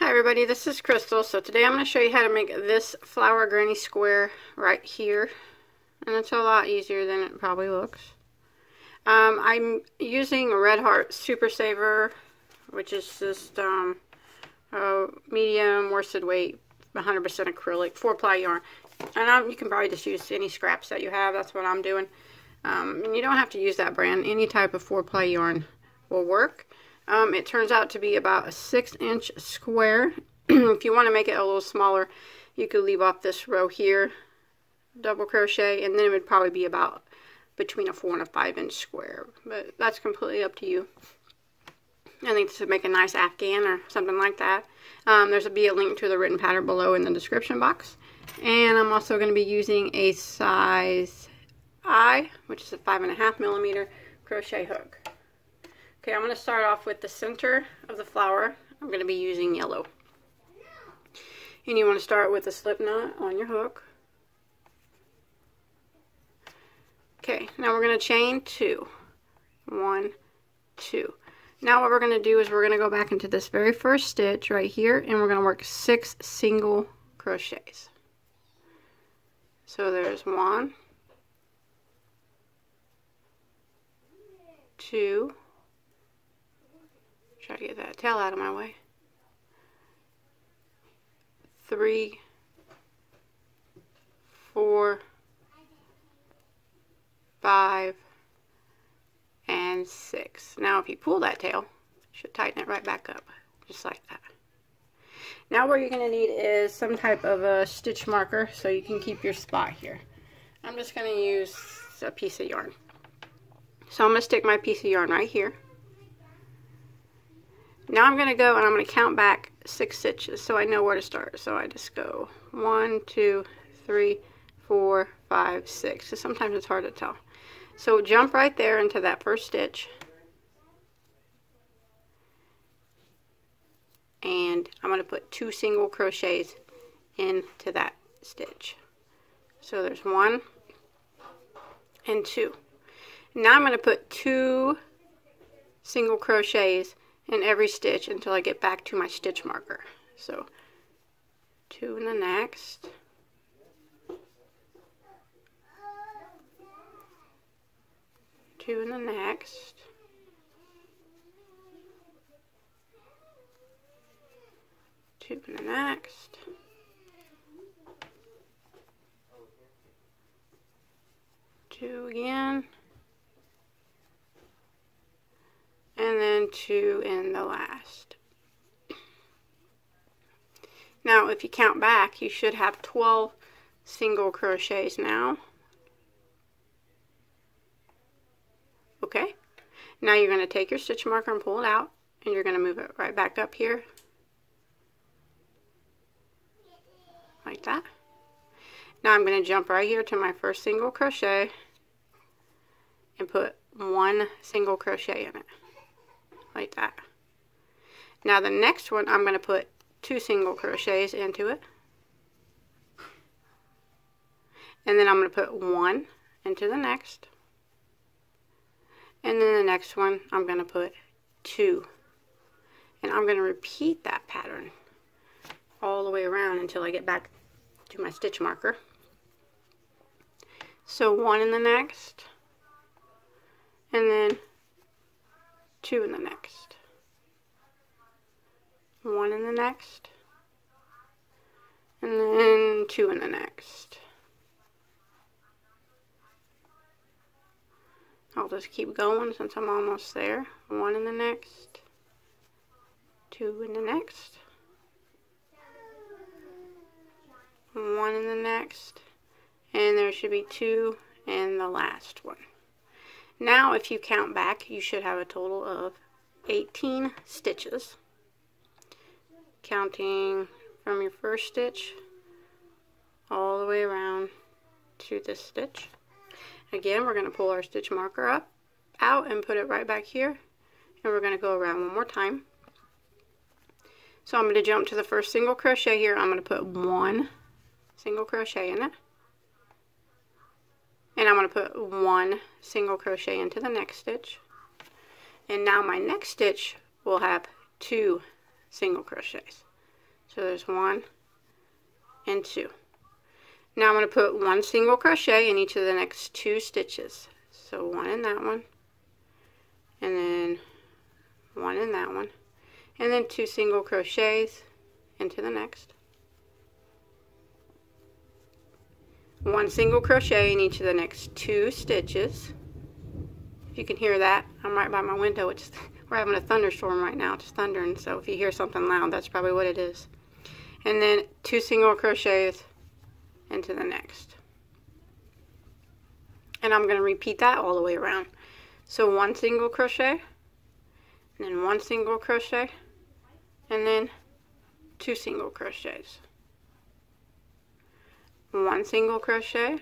Hi everybody, this is Crystal. So today I'm going to show you how to make this flower granny square right here. And it's a lot easier than it probably looks. I'm using a Red Heart Super Saver, which is just medium worsted weight, 100% acrylic, 4-ply yarn. And you can probably just use any scraps that you have. That's what I'm doing. And you don't have to use that brand. Any type of 4-ply yarn will work. It turns out to be about a 6-inch square. If you want to make it a little smaller, you could leave off this row here, double crochet, and then it would probably be about between a 4 and a 5-inch square. But that's completely up to you. I think this would make a nice Afghan or something like that. There's be a link to the written pattern below in the description box. And I'm also going to be using a size I, which is a 5.5 millimeter crochet hook. Okay, I'm going to start off with the center of the flower. I'm going to be using yellow. And you want to start with a slip knot on your hook. Okay, now we're going to chain 2. 1, 2. Now what we're going to do is we're going to go back into this very first stitch right here, and we're going to work 6 single crochets. So there's 1, 2, try to get that tail out of my way, 3, 4, 5, and 6. Now if you pull that tail, you should tighten it right back up, just like that. Now what you're going to need is some type of a stitch marker so you can keep your spot here. I'm just going to use a piece of yarn. So I'm going to stick my piece of yarn right here. Now I'm going to go and I'm going to count back 6 stitches so I know where to start. So I just go 1, 2, 3, 4, 5, 6. So sometimes it's hard to tell. So jump right there into that first stitch. And I'm going to put 2 single crochets into that stitch. So there's 1 and 2. Now I'm going to put 2 single crochets in every stitch until I get back to my stitch marker. So 2 in the next, 2 in the next, 2 in the next, 2 again, and then 2 in the last. Now if you count back, you should have 12 single crochets now. Okay, now you're going to take your stitch marker and pull it out, and you're going to move it right back up here like that. Now I'm going to jump right here to my first single crochet and put 1 single crochet in it like that. Now the next one, I'm going to put 2 single crochets into it, and then I'm going to put 1 into the next, and then the next one I'm going to put 2, and I'm going to repeat that pattern all the way around until I get back to my stitch marker. So 1 in the next, and then 2 in the next, 1 in the next, and then 2 in the next. I'll just keep going since I'm almost there. 1 in the next, 2 in the next, 1 in the next, and there should be 2 in the last one. Now if you count back, you should have a total of 18 stitches, counting from your first stitch all the way around to this stitch. Again, we're going to pull our stitch marker out and put it right back here, and we're going to go around one more time. So I'm going to jump to the first single crochet here. I'm going to put 1 single crochet in it, and I'm going to put 1 single crochet into the next stitch, and now my next stitch will have 2 single crochets. So there's 1 and 2. Now I'm going to put 1 single crochet in each of the next 2 stitches. So 1 in that one, and then 1 in that one, and then 2 single crochets into the next. 1 single crochet in each of the next 2 stitches. If you can hear that, I'm right by my window. We're having a thunderstorm right now. It's thundering, so if you hear something loud, that's probably what it is. And then 2 single crochets into the next. And I'm going to repeat that all the way around. So 1 single crochet, and then 1 single crochet, and then 2 single crochets. 1 single crochet,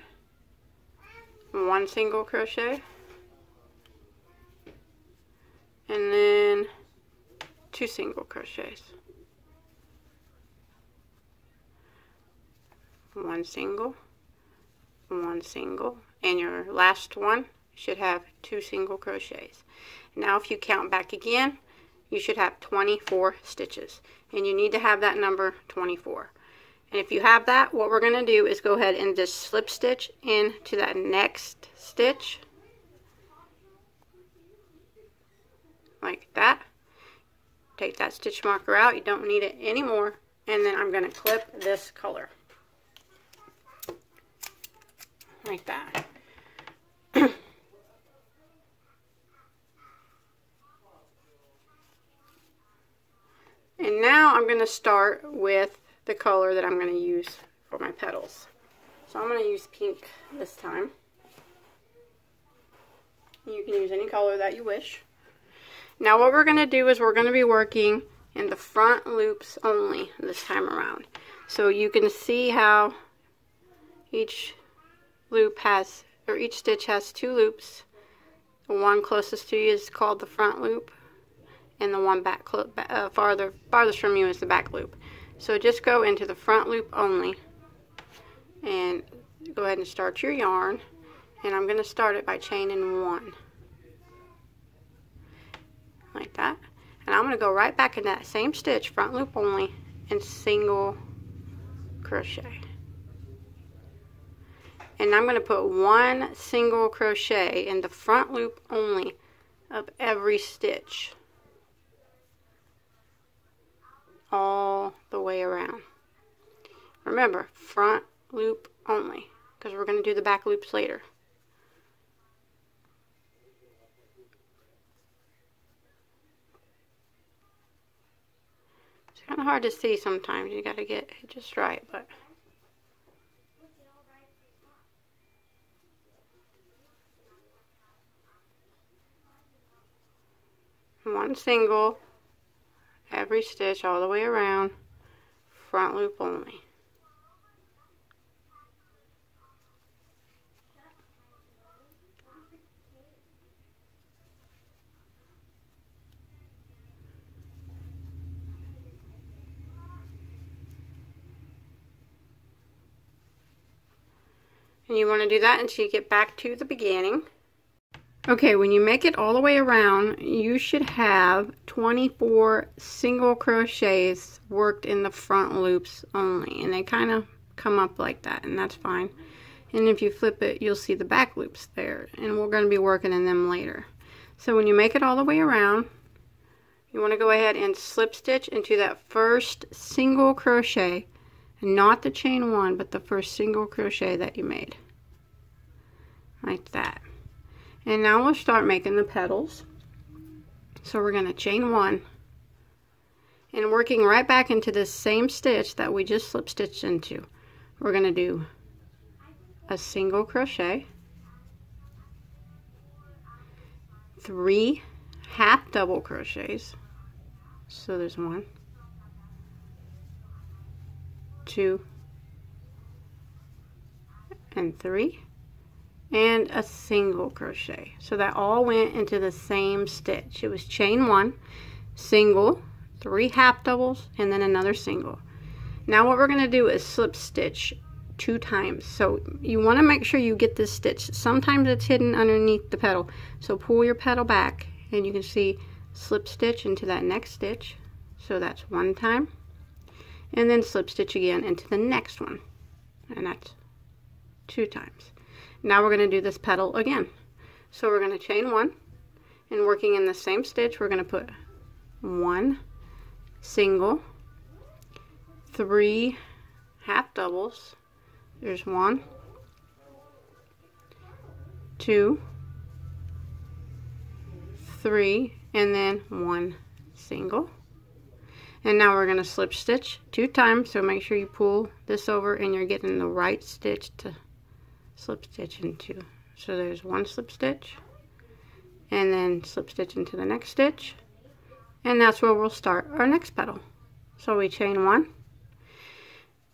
1 single crochet, and then 2 single crochets. 1 single, 1 single, and your last one should have 2 single crochets. Now if you count back again, you should have 24 stitches, and you need to have that number 24. And if you have that, what we're going to do is go ahead and just slip stitch into that next stitch like that. Take that stitch marker out, you don't need it anymore, and then I'm going to clip this color like that. And now I'm going to start with the color that I'm going to use for my petals. So I'm going to use pink this time. You can use any color that you wish. Now what we're going to do is we're going to be working in the front loops only this time around. So you can see how each loop has, or each stitch has 2 loops. The one closest to you is called the front loop, and the one farthest from you is the back loop. So just go into the front loop only and go ahead and start your yarn, and I'm going to start it by chaining 1 like that, and I'm going to go right back in that same stitch, front loop only, and single crochet. And I'm going to put 1 single crochet in the front loop only of every stitch all the way around. Remember, front loop only, because we're going to do the back loops later. It's kind of hard to see sometimes. You got to get it just right, but one single every stitch all the way around, front loop only. And you want to do that until you get back to the beginning. Okay, when you make it all the way around, you should have 24 single crochets worked in the front loops only. And they kind of come up like that, and that's fine. And if you flip it, you'll see the back loops there. And we're going to be working in them later. So when you make it all the way around, you want to go ahead and slip stitch into that first single crochet. Not the chain 1, but the first single crochet that you made. Like that. And now we'll start making the petals. So we're going to chain 1 and working right back into this same stitch that we just slip stitched into. We're going to do a single crochet, 3 half double crochets. So there's 1, 2, and 3. And a single crochet. So that all went into the same stitch. It was chain 1, single, 3 half doubles, and then another single. Now what we're going to do is slip stitch 2 times. So you want to make sure you get this stitch. Sometimes it's hidden underneath the petal. So pull your petal back and you can see slip stitch into that next stitch. So that's 1 time. and then slip stitch again into the next one, and that's 2 times. Now we're going to do this petal again. So we're going to chain 1, and working in the same stitch, we're going to put 1 single, 3 half doubles. There's 1, 2, 3, and then 1 single. And now we're going to slip stitch 2 times, so make sure you pull this over and you're getting the right stitch to slip stitch into. So there's 1 slip stitch, and then slip stitch into the next stitch, and that's where we'll start our next petal. So we chain 1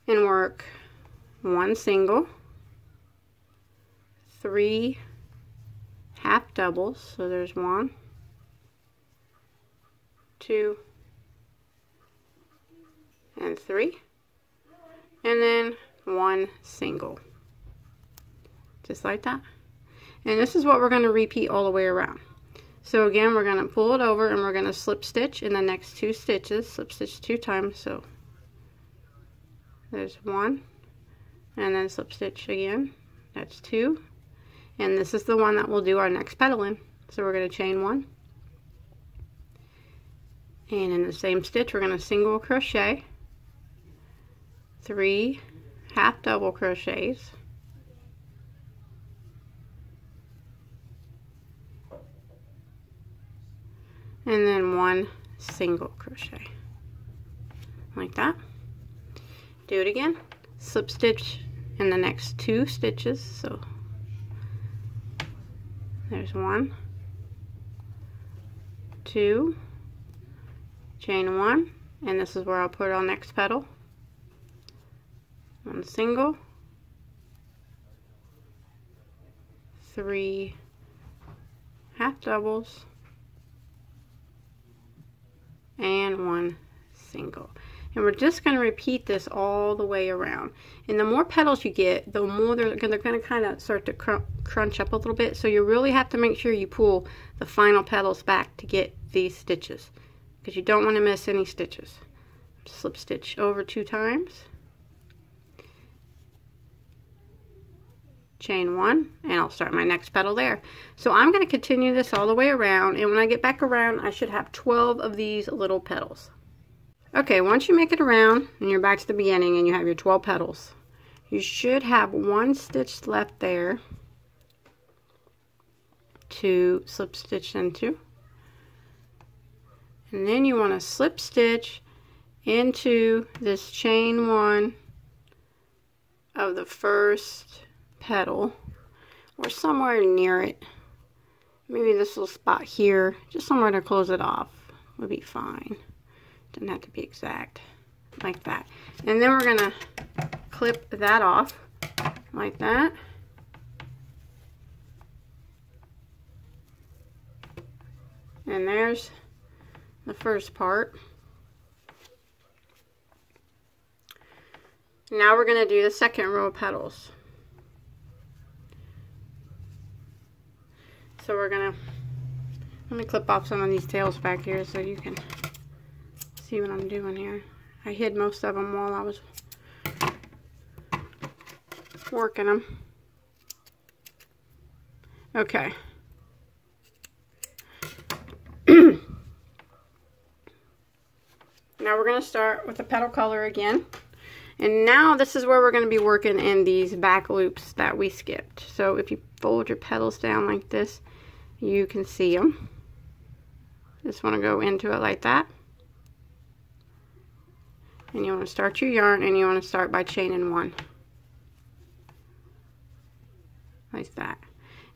and work 1 single, 3 half doubles, so there's 1, 2, and 3, and then 1 single, just like that. And this is what we're going to repeat all the way around. So again, we're going to pull it over and we're going to slip stitch in the next 2 stitches, slip stitch 2 times, so there's 1, and then slip stitch again, that's 2, and this is the one that we'll do our next petal in. So we're going to chain 1, and in the same stitch we're going to single crochet, 3 half double crochets, and then 1 single crochet, like that. Do it again, slip stitch in the next 2 stitches, so there's 1, 2, chain 1, and this is where I'll put our next petal, 1 single, 3 half doubles, and 1 single. And we're just going to repeat this all the way around. And the more petals you get, the more they're going to kind of start to crunch up a little bit. So you really have to make sure you pull the final petals back to get these stitches, because you don't want to miss any stitches. Slip stitch over 2 times, chain 1, and I'll start my next petal there. So I'm going to continue this all the way around, and when I get back around, I should have 12 of these little petals. Okay, once you make it around and you're back to the beginning and you have your 12 petals, you should have 1 stitch left there to slip stitch into, and then you want to slip stitch into this chain 1 of the first petal, or somewhere near it. Maybe this little spot here, just somewhere to close it off would be fine. Doesn't have to be exact, like that. And then we're gonna clip that off like that. And there's the first part. Now we're gonna do the second row of petals. So we're gonna, let me clip off some of these tails back here so you can see what I'm doing here. I hid most of them while I was working them. Okay. Now we're going to start with the petal color again. And now this is where we're going to be working in these back loops that we skipped. So if you fold your petals down like this, you can see them. Just want to go into it like that. And you want to start your yarn, and you want to start by chaining 1. Like that.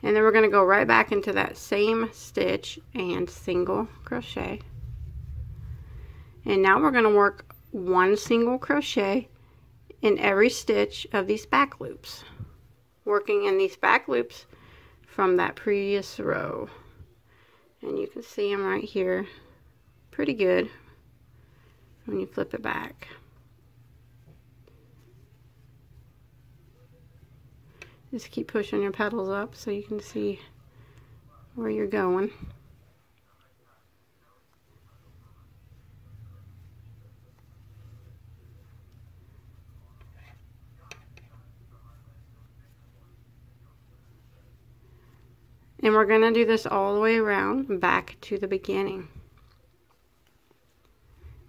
And then we're going to go right back into that same stitch and single crochet. And now we're going to work 1 single crochet in every stitch of these back loops. Working in these back loops from that previous row. And you can see them right here. Pretty good when you flip it back. Just keep pushing your petals up so you can see where you're going. And we're going to do this all the way around back to the beginning.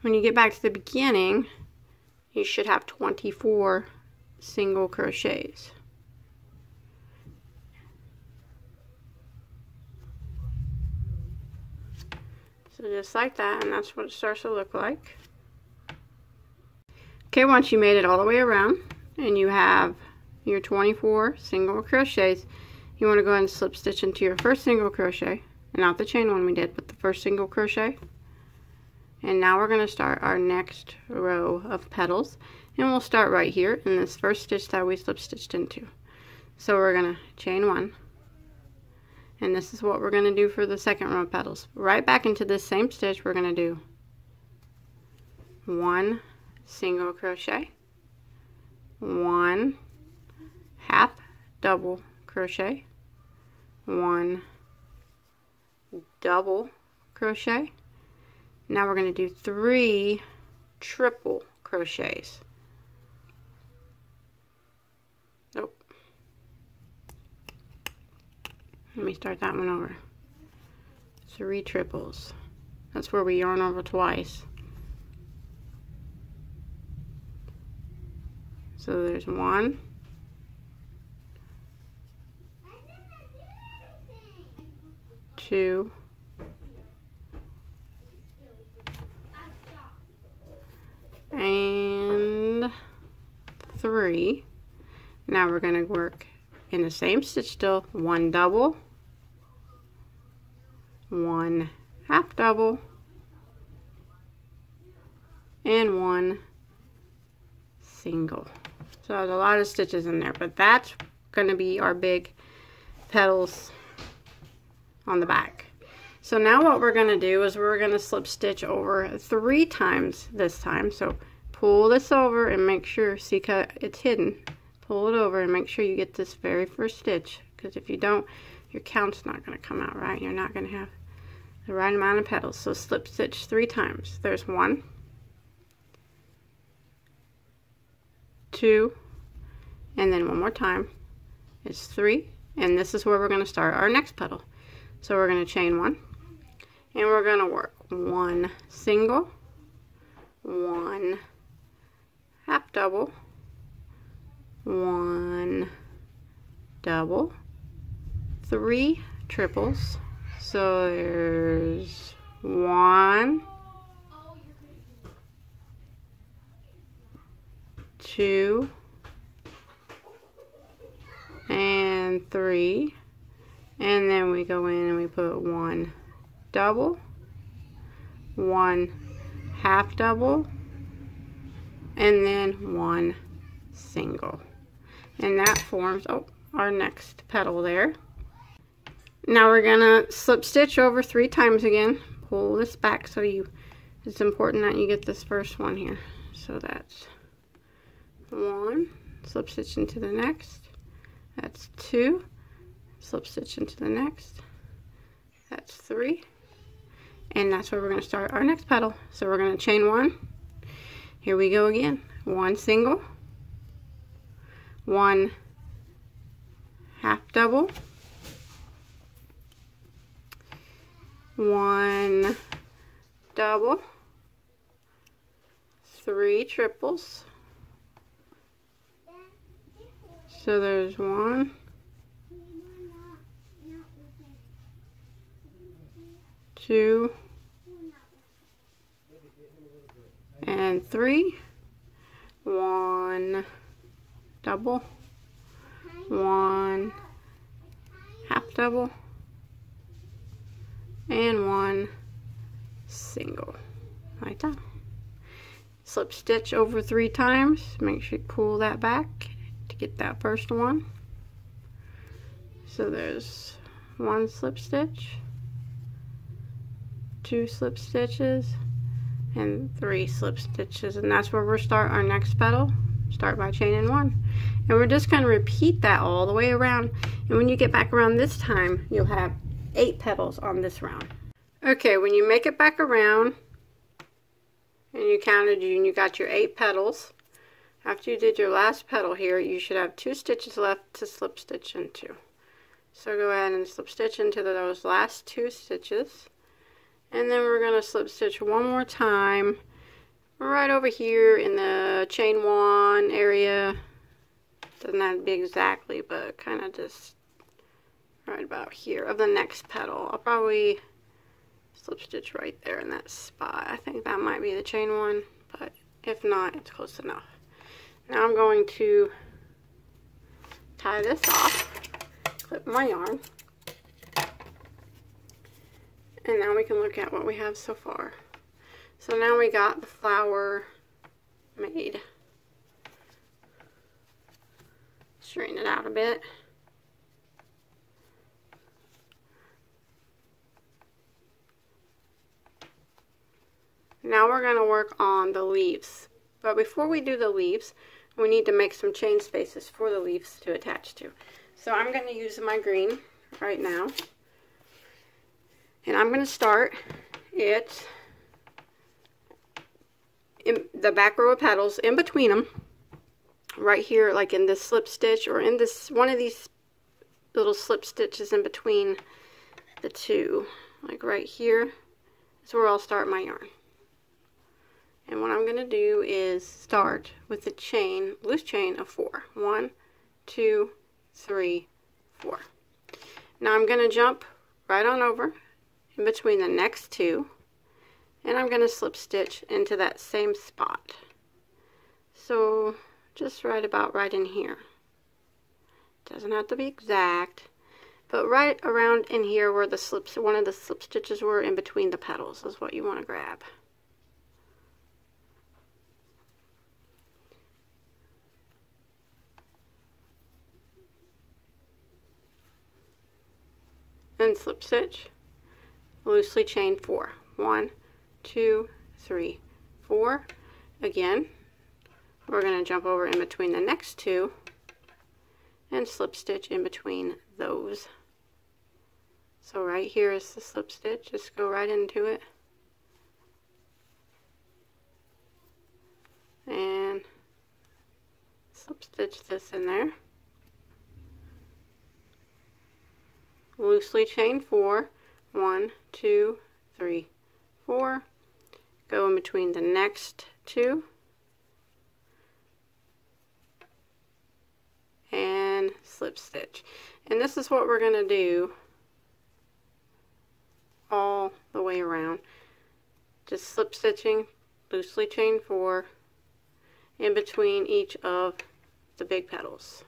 When you get back to the beginning, you should have 24 single crochets. So just like that, and that's what it starts to look like. Okay, once you made it all the way around and you have your 24 single crochets, you want to go ahead and slip stitch into your first single crochet, not the chain one we did, but the first single crochet. And now we're going to start our next row of petals, and we'll start right here in this first stitch that we slip stitched into. So we're going to chain one, and this is what we're going to do for the second row of petals. Right back into this same stitch, we're going to do one single crochet, one half double crochet, one double crochet. Now we're going to do 3 triple crochets. Nope. Let me start that one over. 3 triples. That's where we yarn over twice. So there's 1, 2, and 3. Now we're going to work in the same stitch still, 1 double, 1 half double, and 1 single. So there's a lot of stitches in there, but that's going to be our big petals on the back. So now what we're going to do is we're going to slip stitch over 3 times this time. So pull this over and make sure, see it's hidden. Pull it over and make sure you get this very first stitch, because if you don't, your count's not going to come out right. You're not going to have the right amount of petals. So slip stitch 3 times. There's 1, 2, and then one more time is 3, and this is where we're going to start our next petal. So we're going to chain 1, and we're going to work 1 single, 1 half double, 1 double, 3 triples. So there's 1, 2, and 3, and then we go in and we put 1 double, 1 half double, and then 1 single, and that forms our next petal there. Now we're gonna slip stitch over 3 times again. Pull this back so it's important that you get this first one here. So that's 1, slip stitch into the next, that's 2, slip stitch into the next, that's 3, and that's where we're going to start our next petal. So we're going to chain 1, here we go again, 1 single, 1 half double, 1 double, 3 triples. So there's 1, 2, and 3, 1 double, 1 half double, and 1 single, like that. Slip stitch over 3 times, make sure you pull that back to get that first one. So there's 1 slip stitch, 2 slip stitches, and 3 slip stitches, and that's where we'll start our next petal. Start by chaining 1, and we're just going to repeat that all the way around, and when you get back around this time, you'll have 8 petals on this round. Okay, when you make it back around and you counted and you got your 8 petals, after you did your last petal here, you should have 2 stitches left to slip stitch into. So go ahead and slip stitch into those last 2 stitches. And then we're going to slip stitch one more time right over here in the chain 1 area. Doesn't have to be exactly, but kind of just right about here of the next petal. I'll probably slip stitch right there in that spot. I think that might be the chain 1, but if not, it's close enough. Now I'm going to tie this off, clip my yarn, and now we can look at what we have so far. So now we got the flower made. Straighten it out a bit. Now we're going to work on the leaves. But before we do the leaves, we need to make some chain spaces for the leaves to attach to. So I'm going to use my green right now. And I'm going to start it in the back row of petals, in between them, right here, like in this slip stitch, or in this one of these little slip stitches in between the 2, like right here is where I'll start my yarn. And what I'm going to do is start with the chain, loose chain of 4. 1, 2, 3, 4. Now I'm going to jump right on over in between the next 2, and I'm going to slip stitch into that same spot. So just right in here. Doesn't have to be exact, but right around in here where the slips, one of the slip stitches were in between the petals is what you want to grab. Then slip stitch, loosely chain 4. 1, 2, 3, 4. Again, we're going to jump over in between the next 2 and slip stitch in between those. So right here is the slip stitch. Just go right into it. And slip stitch this in there. Loosely chain 4. 1, 2, 3, 4. Go in between the next 2. And slip stitch. And this is what we're going to do all the way around. Just slip stitching, loosely chain 4 in between each of the big petals.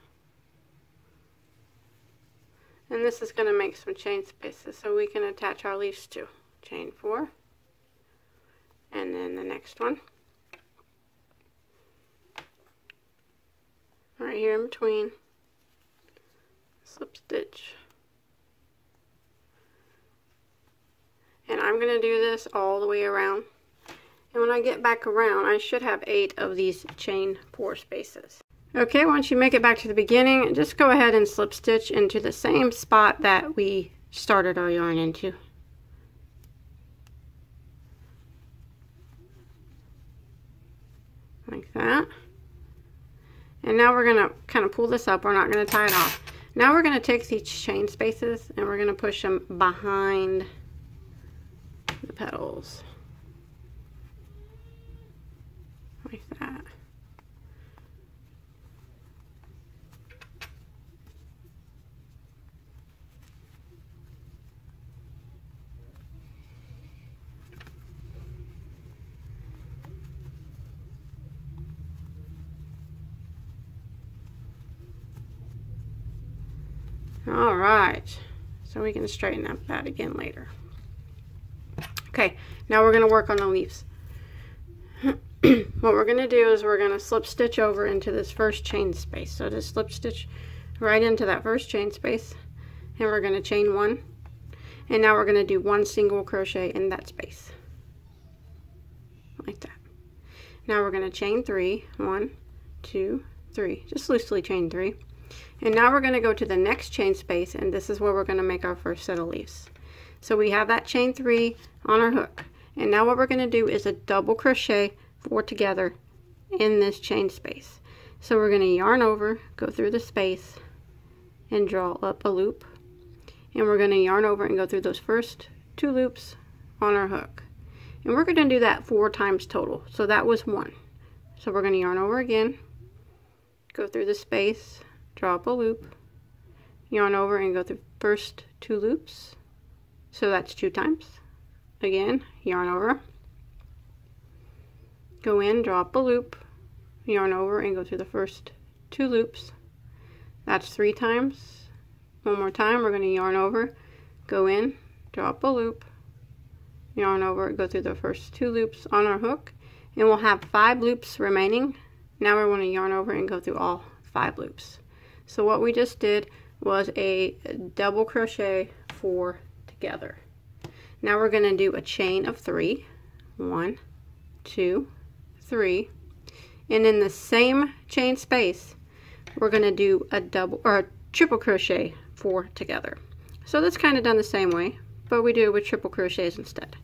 And this is going to make some chain spaces so we can attach our leaves to. Chain 4, and then the next one right here in between, slip stitch. And I'm going to do this all the way around, and when I get back around I should have 8 of these chain 4 spaces. Okay, once you make it back to the beginning, just go ahead and slip stitch into the same spot that we started our yarn into. Like that. And now we're going to kind of pull this up. We're not going to tie it off. Now we're going to take these chain spaces and we're going to push them behind the petals. Like that. Alright, so we can straighten up that again later. Okay, now we're going to work on the leaves. What we're going to do is we're going to slip stitch over into this first chain space. So just slip stitch right into that first chain space, and we're going to chain 1, and now we're going to do 1 single crochet in that space. Like that. Now we're going to chain 3. 1, 2, 3. Just loosely chain 3. And now we're going to go to the next chain space, and this is where we're going to make our first set of leaves. So we have that chain 3 on our hook, and now what we're going to do is a double crochet 4 together in this chain space. So we're going to yarn over, go through the space, and draw up a loop, and we're going to yarn over and go through those first 2 loops on our hook. And we're going to do that 4 times total. So that was 1. So we're going to yarn over again, go through the space, draw up a loop, yarn over and go through the first 2 loops. So that's 2 times. Again, yarn over, go in, draw up a loop, yarn over and go through the first 2 loops. That's 3 times. One more time, we're going to yarn over, go in, draw up a loop, yarn over, go through the first 2 loops on our hook, and we'll have 5 loops remaining. Now we're going to yarn over and go through all 5 loops. So what we just did was a double crochet 4 together. Now we're going to do a chain of 3. 1, 2, 3, and in the same chain space we're going to do a double or a triple crochet 4 together. So that's kind of done the same way, but we do it with triple crochets instead.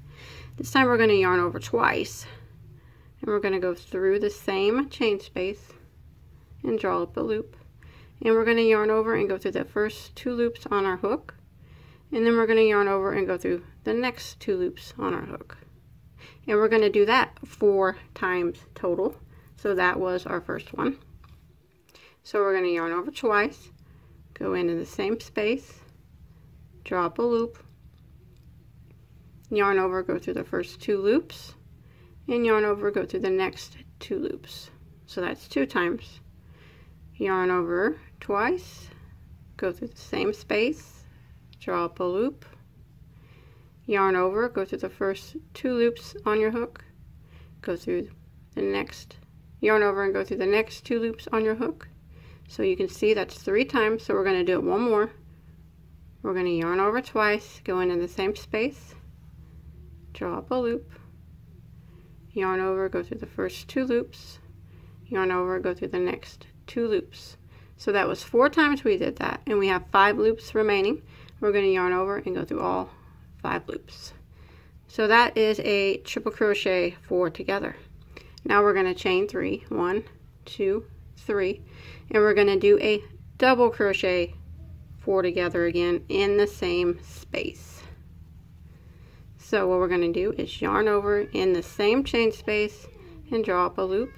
This time we're going to yarn over twice, and we're going to go through the same chain space and draw up a loop, and we're going to yarn over and go through the first 2 loops on our hook, and then we're going to yarn over and go through the next 2 loops on our hook, and we're going to do that 4 times total. So that was our first one. So we're going to yarn over twice, go into the same space, draw up a loop, yarn over, go through the first 2 loops, and yarn over, go through the next 2 loops. So that's 2 times. Yarn over twice, go through the same space, draw up a loop, yarn over, go through the first 2 loops on your hook, go through the next, yarn over and go through the next 2 loops on your hook. So you can see that's 3 times, so we're going to do it one more. We're going to yarn over twice, go into the same space, draw up a loop, yarn over, go through the first 2 loops, yarn over, go through the next 2 loops. So that was 4 times we did that, and we have 5 loops remaining. We're going to yarn over and go through all 5 loops. So that is a triple crochet 4 together. Now we're going to chain 3, 1, 2, 3, and we're going to do a double crochet 4 together again in the same space. So what we're going to do is yarn over in the same chain space and draw up a loop,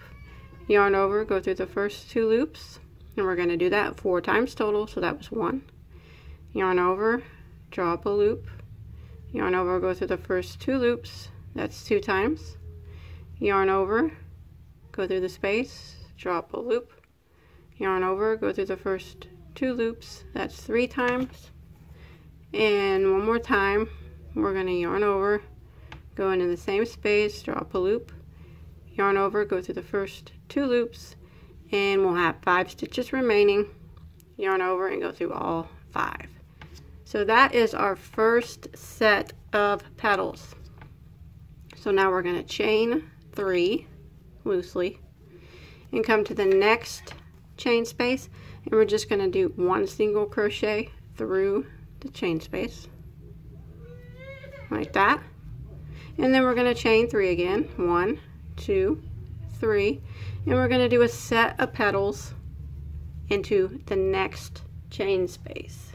yarn over, go through the first 2 loops, and we're going to do that 4 times total. So that was 1. Yarn over, draw up a loop, yarn over, go through the first 2 loops, that's 2 times. Yarn over, go through the space, draw up a loop, yarn over, go through the first 2 loops, that's 3 times. And one more time, we're going to yarn over, go into the same space, draw up a loop, yarn over, go through the first 2 loops, and we'll have 5 stitches remaining. Yarn over and go through all 5. So that is our first set of petals. So now we're going to chain 3 loosely and come to the next chain space, and we're just going to do 1 single crochet through the chain space like that, and then we're going to chain 3 again, 1, 2, 3, and we're going to do a set of petals into the next chain space.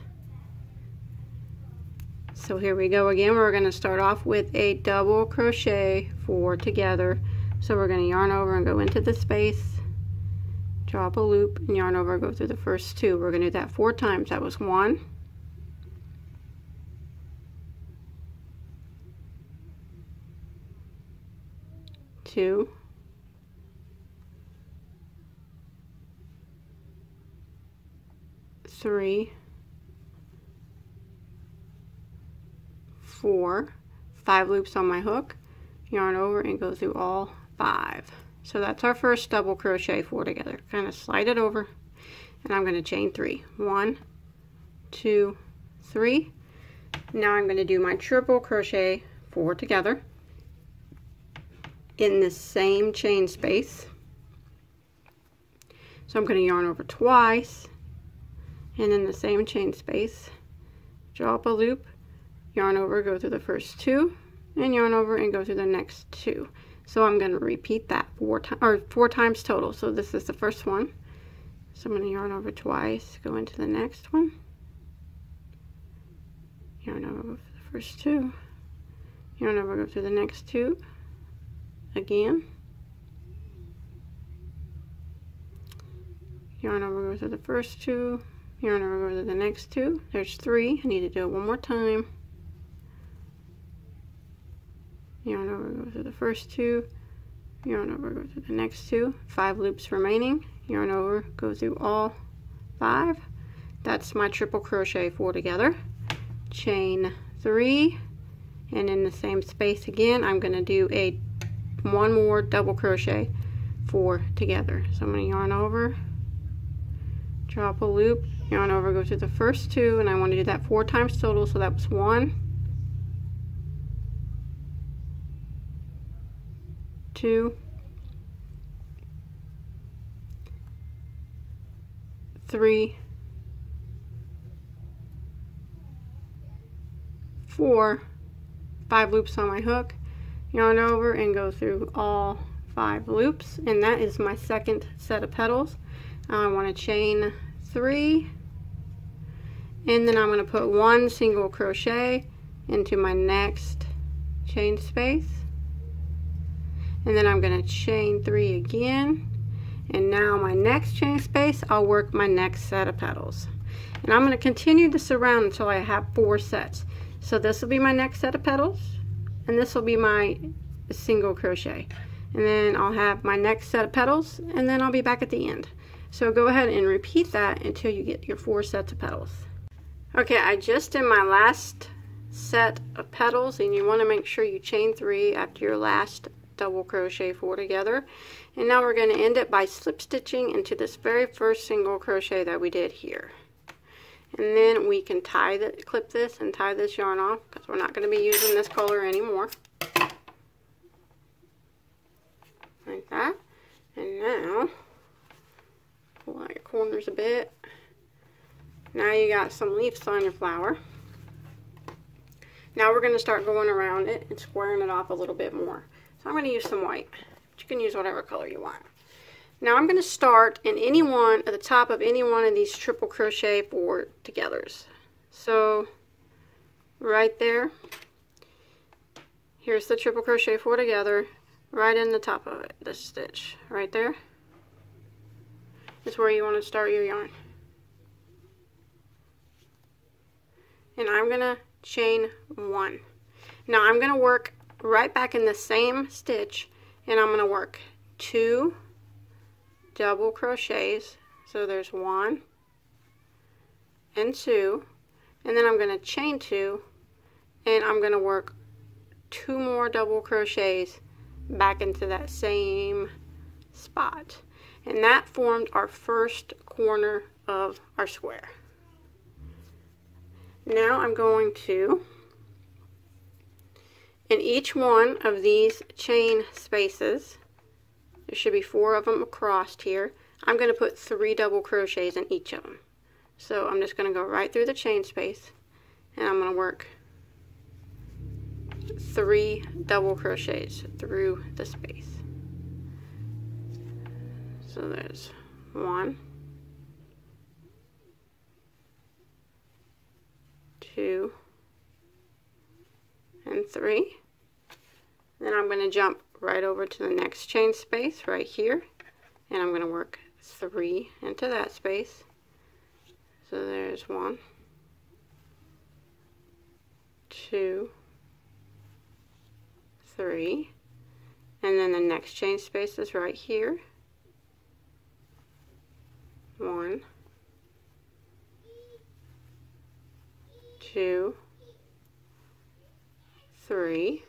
So here we go again. We're going to start off with a double crochet 4 together. So we're going to yarn over and go into the space, draw up a loop, and yarn over, go through the first 2. We're going to do that 4 times. That was 1, 2, 3, 4, 5 loops on my hook, yarn over and go through all 5. So that's our first double crochet 4 together. Kind of slide it over, and I'm going to chain 3. 1, 2, 3. Now I'm going to do my triple crochet 4 together in the same chain space. So I'm going to yarn over twice, and in the same chain space, draw up a loop, yarn over, go through the first 2, and yarn over and go through the next 2. So I'm going to repeat that 4 times total. So this is the first one. So I'm going to yarn over twice, go into the next one, yarn over, go through the first two, yarn over, go through the next two again, yarn over, go through the first two, yarn over, go to the next two. There's 3. I need to do it one more time. Yarn over, go through the first two, yarn over, go through the next two. 5 loops remaining. Yarn over, go through all 5. That's my triple crochet 4 together. Chain 3, and in the same space again, I'm going to do one more double crochet 4 together. So I'm going to yarn over, drop a loop, yarn over, go through the first 2, and I want to do that 4 times total. So that was 1, 2, 3, 4, 5 loops on my hook, yarn over and go through all 5 loops, and that is my second set of petals. I want to chain 3, and then I'm going to put 1 single crochet into my next chain space, and then I'm going to chain 3 again, and now my next chain space I'll work my next set of petals, and I'm going to continue this around until I have 4 sets. So this will be my next set of petals, and this will be my single crochet, and then I'll have my next set of petals, and then I'll be back at the end. So go ahead and repeat that until you get your 4 sets of petals. Okay, I just did my last set of petals, and you want to make sure you chain 3 after your last double crochet 4 together. And now we're going to end it by slip stitching into this very first single crochet that we did here. And then we can clip this and tie this yarn off, because we're not going to be using this color anymore. Like that. And now, pull out your corners a bit. Now you got some leaves on your flower. Now we're going to start going around it and squaring it off a little bit more. So I'm going to use some white, but you can use whatever color you want. Now I'm going to start at the top of any one of these triple crochet 4 togethers. So right there, here's the triple crochet 4 together, right in the top of it, this stitch right there is where you want to start your yarn. And I'm going to chain 1. Now I'm going to work right back in the same stitch, and I'm going to work 2 double crochets. So there's 1 and 2, and then I'm going to chain 2, and I'm going to work 2 more double crochets back into that same spot, and that formed our first corner of our square. Now I'm going to, in each one of these chain spaces, there should be 4 of them across here, I'm going to put 3 double crochets in each of them. So I'm just going to go right through the chain space, and I'm going to work 3 double crochets through the space. So there's 1, 2, and 3. Then I'm going to jump right over to the next chain space right here, and I'm going to work 3 into that space. So there's 1, 2, 3, and then the next chain space is right here. 1, 2, 3,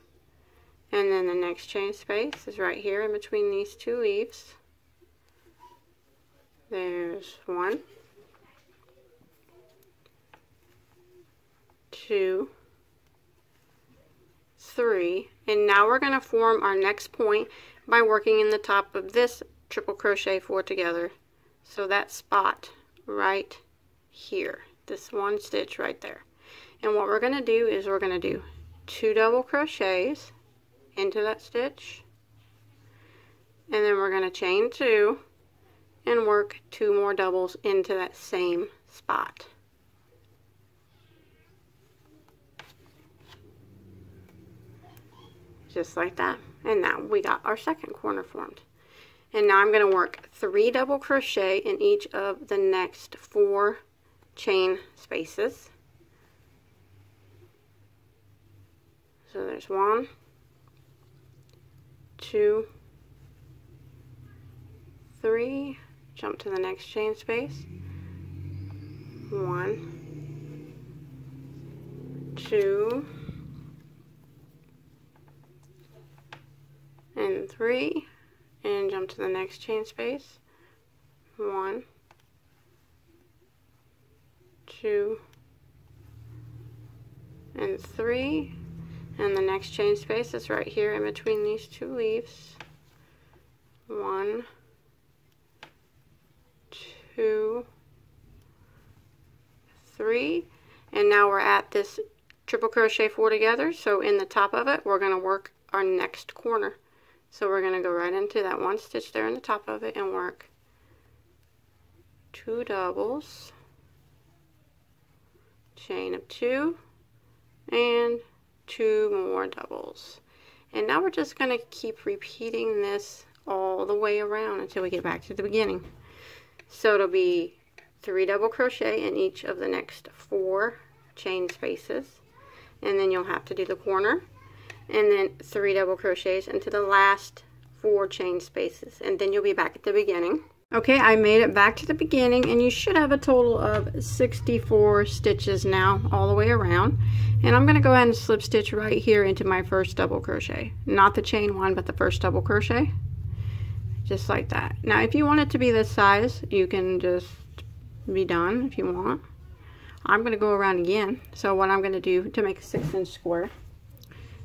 and then the next chain space is right here in between these 2 leaves. There's 1, 2, 3, and now we're going to form our next point by working in the top of this triple crochet 4 together. So that spot right here, this one stitch right there. And what we're going to do is we're going to do 2 double crochets into that stitch, and then we're going to chain 2 and work 2 more doubles into that same spot. just like that. And now we got our second corner formed. And now I'm going to work 3 double crochet in each of the next 4 chain spaces. So there's 1, 2, 3, jump to the next chain space, 1, 2, and 3, and jump to the next chain space, 1, 2, and 3, and the next chain space is right here in between these 2 leaves, 1, 2, 3, and now we're at this triple crochet 4 together. So in the top of it, we're going to work our next corner. So we're going to go right into that 1 stitch there in the top of it and work 2 doubles, chain of 2, and 2 more doubles. And now we're just going to keep repeating this all the way around until we get back to the beginning. So it'll be 3 double crochet in each of the next 4 chain spaces, and then you'll have to do the corner, and then 3 double crochets into the last 4 chain spaces, and then you'll be back at the beginning. Okay, I made it back to the beginning, and you should have a total of 64 stitches now all the way around. And I'm going to go ahead and slip stitch right here into my first double crochet, not the chain 1 but the first double crochet, just like that. Now if you want it to be this size, you can just be done if you want. I'm going to go around again. So what I'm going to do to make a 6-inch square,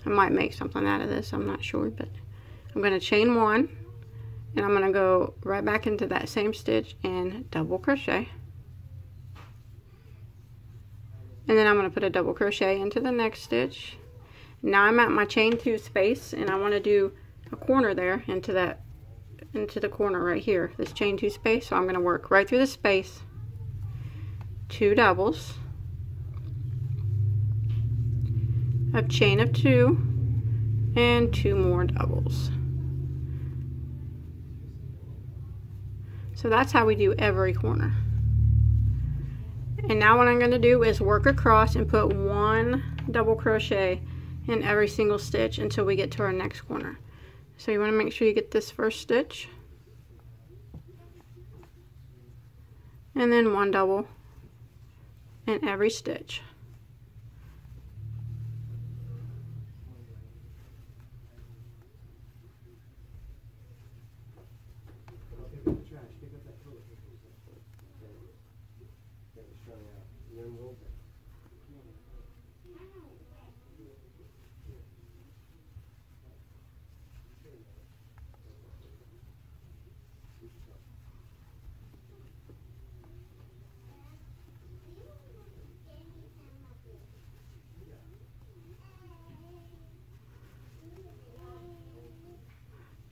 I might make something out of this, I'm not sure, but I'm going to chain 1, and I'm going to go right back into that same stitch and double crochet, and then I'm going to put a double crochet into the next stitch. Now I'm at my chain 2 space, and I want to do a corner there into the corner right here, this chain 2 space. So I'm going to work right through the space, 2 doubles, a chain of 2, and 2 more doubles. So that's how we do every corner. And now what I'm going to do is work across and put 1 double crochet in every single stitch until we get to our next corner. So you want to make sure you get this first stitch, and then 1 double in every stitch.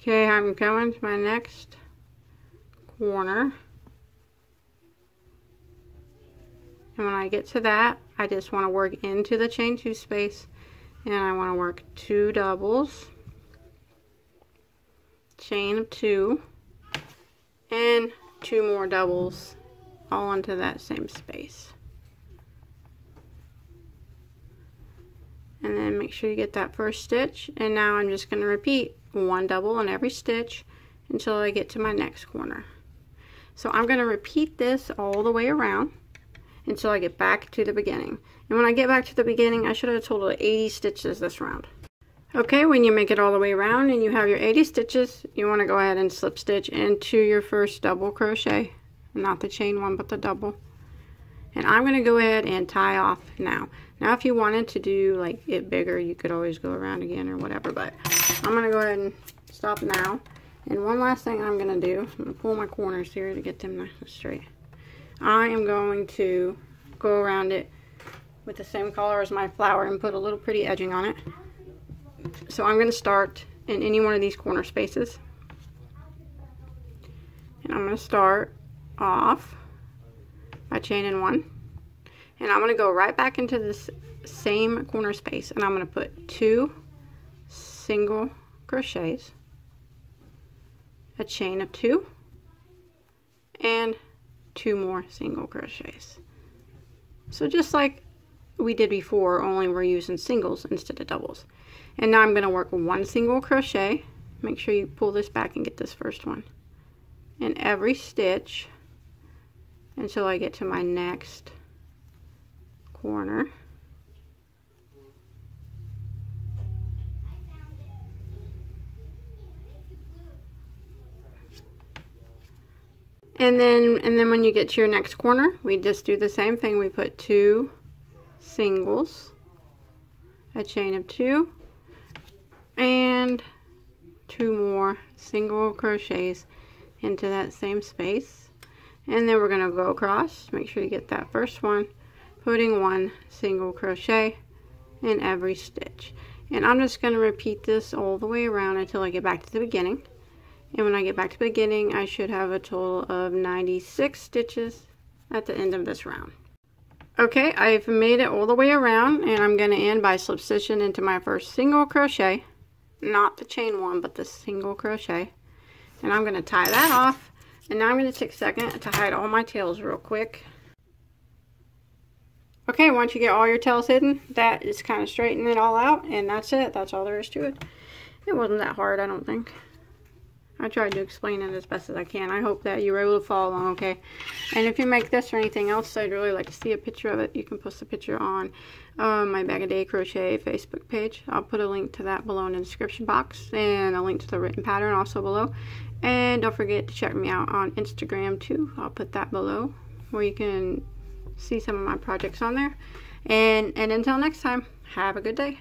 Okay, I'm going to my next corner, and when I get to that, I just want to work into the chain 2 space, and I want to work 2 doubles, chain of 2, and 2 more doubles all into that same space. And then make sure you get that first stitch, and now I'm just going to repeat 1 double in every stitch until I get to my next corner. So I'm going to repeat this all the way around until I get back to the beginning. And when I get back to the beginning, I should have a total of 80 stitches this round. Okay, when you make it all the way around and you have your 80 stitches, you want to go ahead and slip stitch into your first double crochet, not the chain 1 but the double. And I'm going to go ahead and tie off now. Now if you wanted to do like it bigger, you could always go around again or whatever, but I'm going to go ahead and stop now. And one last thing I'm going to do, I'm going to pull my corners here to get them nice and straight. I am going to go around it with the same color as my flower and put a little pretty edging on it. So I'm going to start in any one of these corner spaces. And I'm going to start off by chaining 1. And I'm going to go right back into this same corner space, and I'm going to put 2 single crochets, a chain of 2, and 2 more single crochets. So just like we did before, only we're using singles instead of doubles. And now I'm going to work 1 single crochet. Make sure you pull this back and get this first one in every stitch until I get to my next corner. And then when you get to your next corner, we just do the same thing. We put 2 singles, a chain of 2, and 2 more single crochets into that same space. And then we're going to go across. Make sure you get that first one, putting 1 single crochet in every stitch. And I'm just going to repeat this all the way around until I get back to the beginning. And when I get back to the beginning, I should have a total of 96 stitches at the end of this round. Okay, I've made it all the way around, and I'm going to end by slip stitching into my first single crochet. Not the chain one, but the single crochet. And I'm going to tie that off. And now I'm going to take a second to hide all my tails real quick. Okay, once you get all your tails hidden, that is kind of straighten it all out, and that's it. That's all there is to it. It wasn't that hard, I don't think. I tried to explain it as best as I can. I hope that you were able to follow along okay. And if you make this or anything else, I'd really like to see a picture of it. You can post a picture on my Bag a Day Crochet Facebook page. I'll put a link to that below in the description box, and a link to the written pattern also below. And don't forget to check me out on Instagram too. I'll put that below where you can see some of my projects on there. And until next time, have a good day.